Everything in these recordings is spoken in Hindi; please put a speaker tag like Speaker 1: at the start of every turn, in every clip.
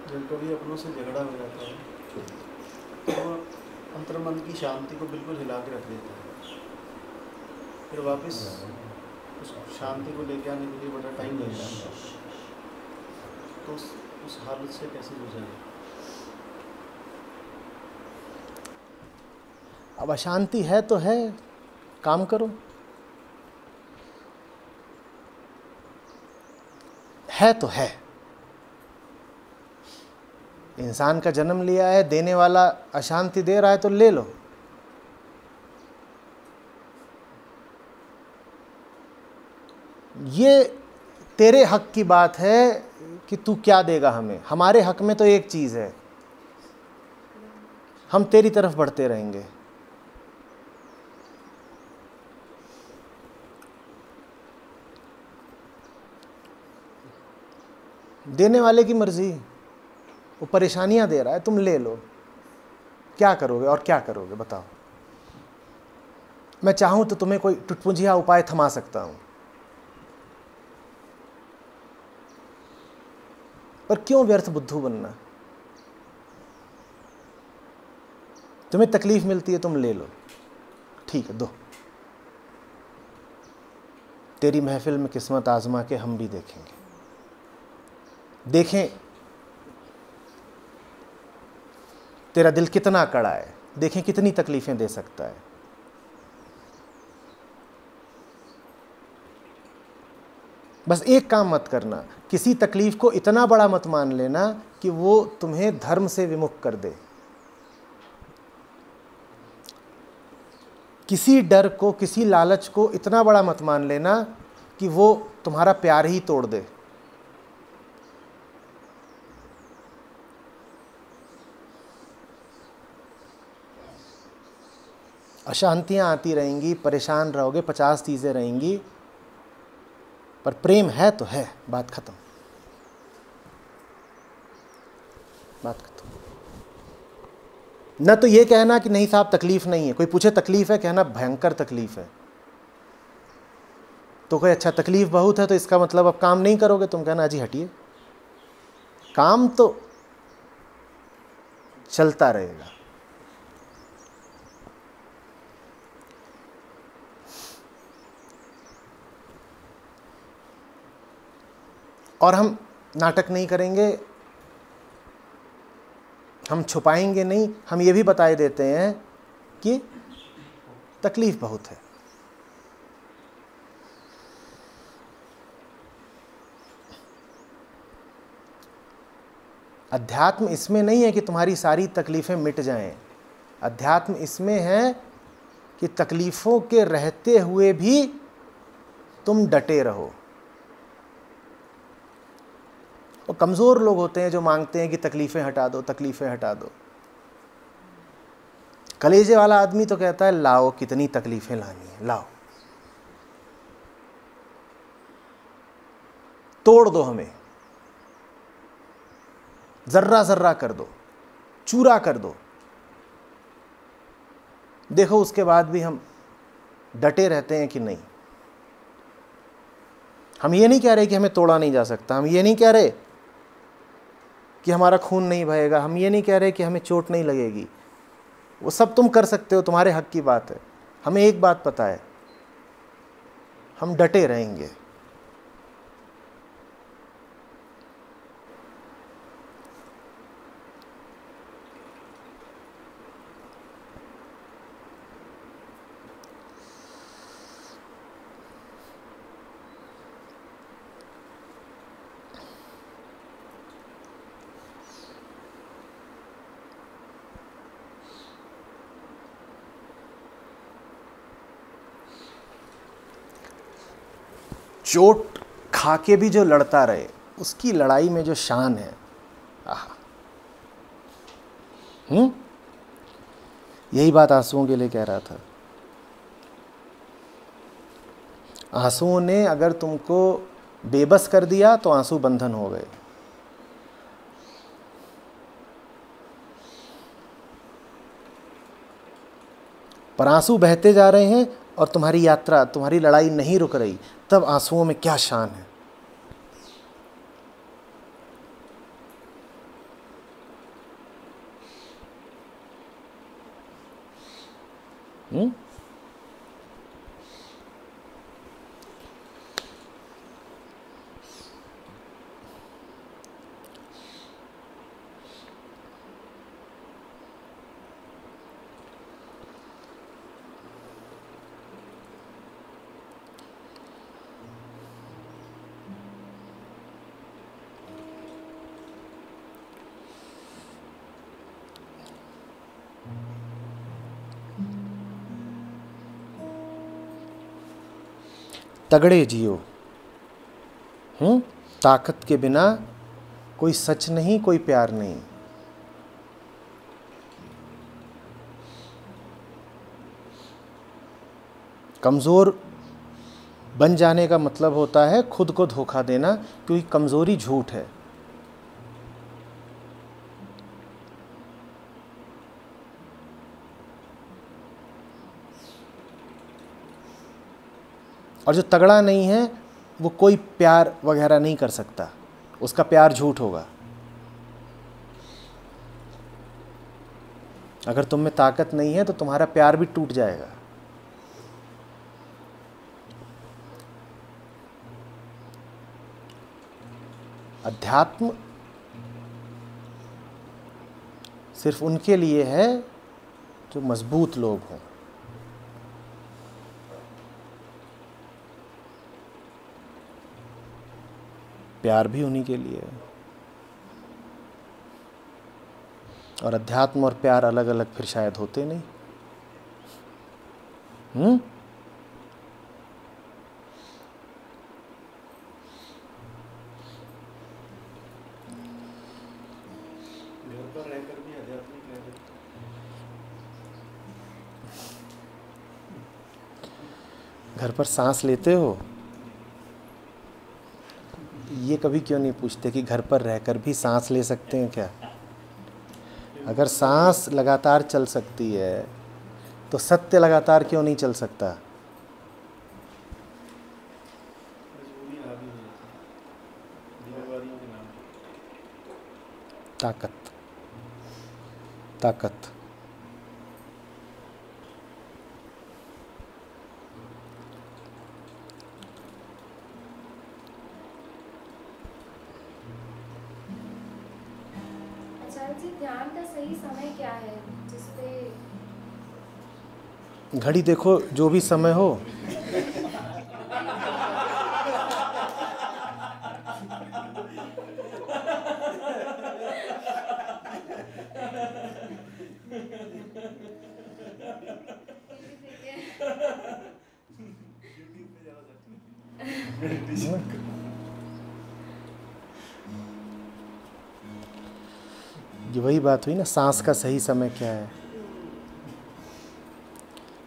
Speaker 1: जब कभी अपनों से झगड़ा हो जाता है तो वो अंतर्मन की शांति को बिल्कुल हिला के रख देता है, फिर वापस उस शांति को लेके आने के लिए बड़ा टाइम लग जाता है। तो उस हालत से कैसे गुजरें?
Speaker 2: अब अशांति है तो है, काम करो। है तो है, इंसान का जन्म लिया है, देने वाला अशांति दे रहा है तो ले लो। ये तेरे हक की बात है कि तू क्या देगा हमें। हमारे हक में तो एक चीज़ है, हम तेरी तरफ बढ़ते रहेंगे। देने वाले की मर्जी, वो परेशानियां दे रहा है, तुम ले लो। क्या करोगे और क्या करोगे बताओ। मैं चाहूं तो तुम्हें कोई टुटपुंजिया उपाय थमा सकता हूं, पर क्यों व्यर्थ बुद्धू बनना। तुम्हें तकलीफ मिलती है, तुम ले लो, ठीक है, दो। तेरी महफिल में किस्मत आजमा के हम भी देखेंगे, देखें तेरा दिल कितना कड़ा है, देखें कितनी तकलीफें दे सकता है। बस एक काम मत करना, किसी तकलीफ को इतना बड़ा मत मान लेना कि वो तुम्हें धर्म से विमुख कर दे। किसी डर को, किसी लालच को इतना बड़ा मत मान लेना कि वो तुम्हारा प्यार ही तोड़ दे। अशांतियां आती रहेंगी, परेशान रहोगे, 50 चीजें रहेंगी, पर प्रेम है तो है, बात खत्म, बात खत्म। न तो ये कहना कि नहीं साहब तकलीफ नहीं है, कोई पूछे तकलीफ है, कहना भयंकर तकलीफ है। तो कोई अच्छा तकलीफ बहुत है तो इसका मतलब अब काम नहीं करोगे, तुम कहना जी हटिए, काम तो चलता रहेगा। और हम नाटक नहीं करेंगे, हम छुपाएंगे नहीं, हम ये भी बताए देते हैं कि तकलीफ बहुत है। अध्यात्म इसमें नहीं है कि तुम्हारी सारी तकलीफें मिट जाएं, अध्यात्म इसमें है कि तकलीफों के रहते हुए भी तुम डटे रहो। और कमज़ोर लोग होते हैं जो मांगते हैं कि तकलीफ़ें हटा दो, तकलीफ़ें हटा दो। कलेजे वाला आदमी तो कहता है लाओ, कितनी तकलीफ़ें लानी है, लाओ, तोड़ दो, हमें जर्रा जर्रा कर दो, चूरा कर दो। देखो उसके बाद भी हम डटे रहते हैं कि नहीं। हम ये नहीं कह रहे कि हमें तोड़ा नहीं जा सकता, हम ये नहीं कह रहे कि हमारा खून नहीं बहेगा, हम ये नहीं कह रहे कि हमें चोट नहीं लगेगी। वो सब तुम कर सकते हो, तुम्हारे हक की बात है। हमें एक बात पता है, हम डटे रहेंगे। चोट खा के भी जो लड़ता रहे, उसकी लड़ाई में जो शान है, आहा। यही बात आंसुओं के लिए कह रहा था। आंसुओं ने अगर तुमको बेबस कर दिया तो आंसू बंधन हो गए। पर आंसू बहते जा रहे हैं और तुम्हारी यात्रा, तुम्हारी लड़ाई नहीं रुक रही, तब आंसुओं में क्या शान है। तगड़े जियो। ताकत के बिना कोई सच नहीं, कोई प्यार नहीं। कमज़ोर बन जाने का मतलब होता है खुद को धोखा देना, क्योंकि कमज़ोरी झूठ है। और जो तगड़ा नहीं है वो कोई प्यार वगैरह नहीं कर सकता, उसका प्यार झूठ होगा। अगर तुम में ताकत नहीं है तो तुम्हारा प्यार भी टूट जाएगा। अध्यात्म सिर्फ उनके लिए है जो मजबूत लोग हों। प्यार भी उन्हीं के लिए है। और अध्यात्म और प्यार अलग अलग फिर शायद होते नहीं।
Speaker 1: घर पर रहकर भी आध्यात्मिक रहते।
Speaker 2: घर पर सांस लेते हो, ये कभी क्यों नहीं पूछते कि घर पर रहकर भी सांस ले सकते हैं क्या? अगर सांस लगातार चल सकती है तो सत्य लगातार क्यों नहीं चल सकता?
Speaker 1: मजबूरी हावी हो जाती है जिम्मेवारियों के नाम पे।
Speaker 2: ताकत, ताकत।
Speaker 3: ध्यान का सही समय क्या है जिसपे?
Speaker 2: घड़ी देखो, जो भी समय हो। ये वही बात हुई ना, सांस का सही समय क्या है।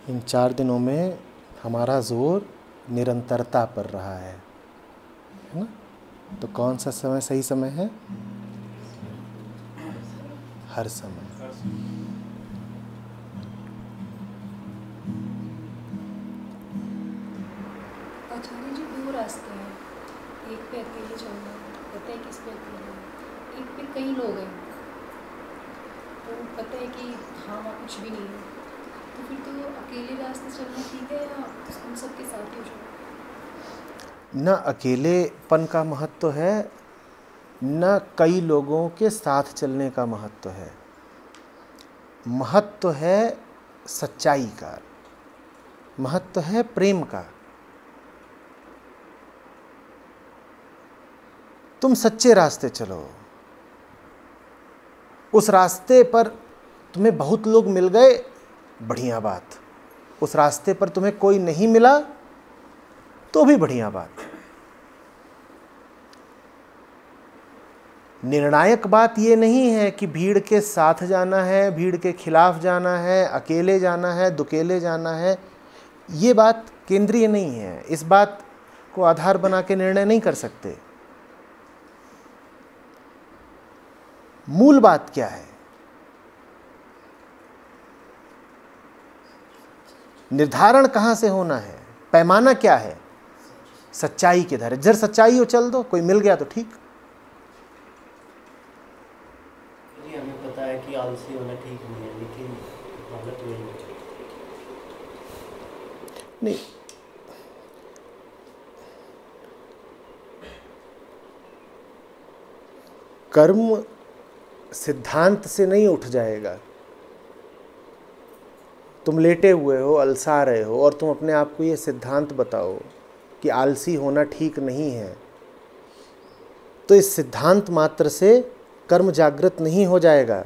Speaker 2: इन 4 दिनों में हमारा जोर निरंतरता पर रहा है ना? तो कौन सा समय सही समय है? हर समय।
Speaker 3: आचार्य जी, 2 रास्ते हैं। एक पे अकेले चलना, पता है किस पे अकेले, एक पे कई लोग हैं तो पता है कि हाँ वहाँ कुछ भी नहीं है, तो फिर तो अकेले रास्ते चलना ठीक है या उन सबके साथ ही हो जाओ?
Speaker 2: न अकेलेपन का महत्व है, न कई लोगों के साथ चलने का महत्व है। महत्व है सच्चाई का, महत्व है प्रेम का। तुम सच्चे रास्ते चलो। उस रास्ते पर तुम्हें बहुत लोग मिल गए, बढ़िया बात। उस रास्ते पर तुम्हें कोई नहीं मिला तो भी बढ़िया बात। निर्णायक बात ये नहीं है कि भीड़ के साथ जाना है, भीड़ के खिलाफ जाना है, अकेले जाना है, दुकेले जाना है। ये बात केंद्रीय नहीं है। इस बात को आधार बना के निर्णय नहीं कर सकते। मूल बात क्या है? निर्धारण कहां से होना है? पैमाना क्या है? सच्चाई के धरे। जर सच्चाई हो चल दो, कोई मिल गया तो ठीक।
Speaker 1: जी हमें पता है कि आलसी होना ठीक नहीं है, लेकिन हालत वही है।
Speaker 2: नहीं, कर्म सिद्धांत से नहीं उठ जाएगा। तुम लेटे हुए हो, अलसा रहे हो, और तुम अपने आप को ये सिद्धांत बताओ कि आलसी होना ठीक नहीं है, तो इस सिद्धांत मात्र से कर्म जागृत नहीं हो जाएगा।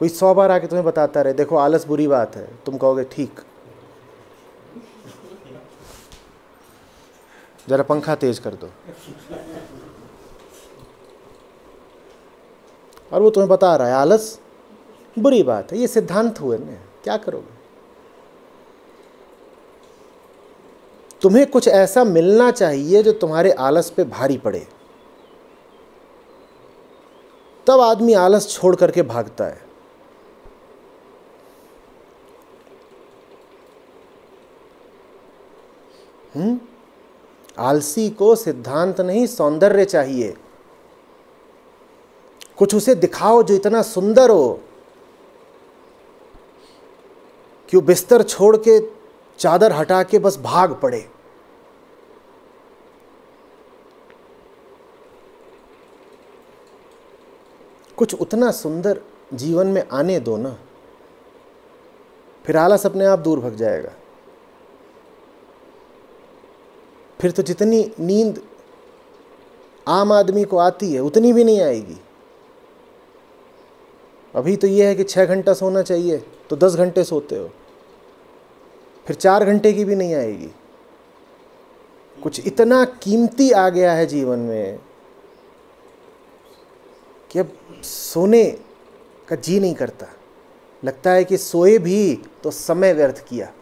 Speaker 2: कोई 100 बार आके तुम्हें बताता रहे देखो आलस बुरी बात है, तुम कहोगे ठीक, जरा पंखा तेज कर दो, और वो तुम्हें बता रहा है आलस बुरी बात है। ये सिद्धांत हुए ना, क्या करोगे? तुम्हें कुछ ऐसा मिलना चाहिए जो तुम्हारे आलस पे भारी पड़े, तब आदमी आलस छोड़ करके भागता है। आलसी को सिद्धांत नहीं सौंदर्य चाहिए। कुछ उसे दिखाओ जो इतना सुंदर हो कि वो बिस्तर छोड़ के चादर हटा के बस भाग पड़े। कुछ उतना सुंदर जीवन में आने दो ना, फिर आलस अपने आप दूर भग जाएगा। फिर तो जितनी नींद आम आदमी को आती है उतनी भी नहीं आएगी। अभी तो ये है कि 6 घंटा सोना चाहिए तो 10 घंटे सोते हो, फिर 4 घंटे की भी नहीं आएगी। कुछ इतना कीमती आ गया है जीवन में कि अब सोने का जी नहीं करता, लगता है कि सोए भी तो समय व्यर्थ किया।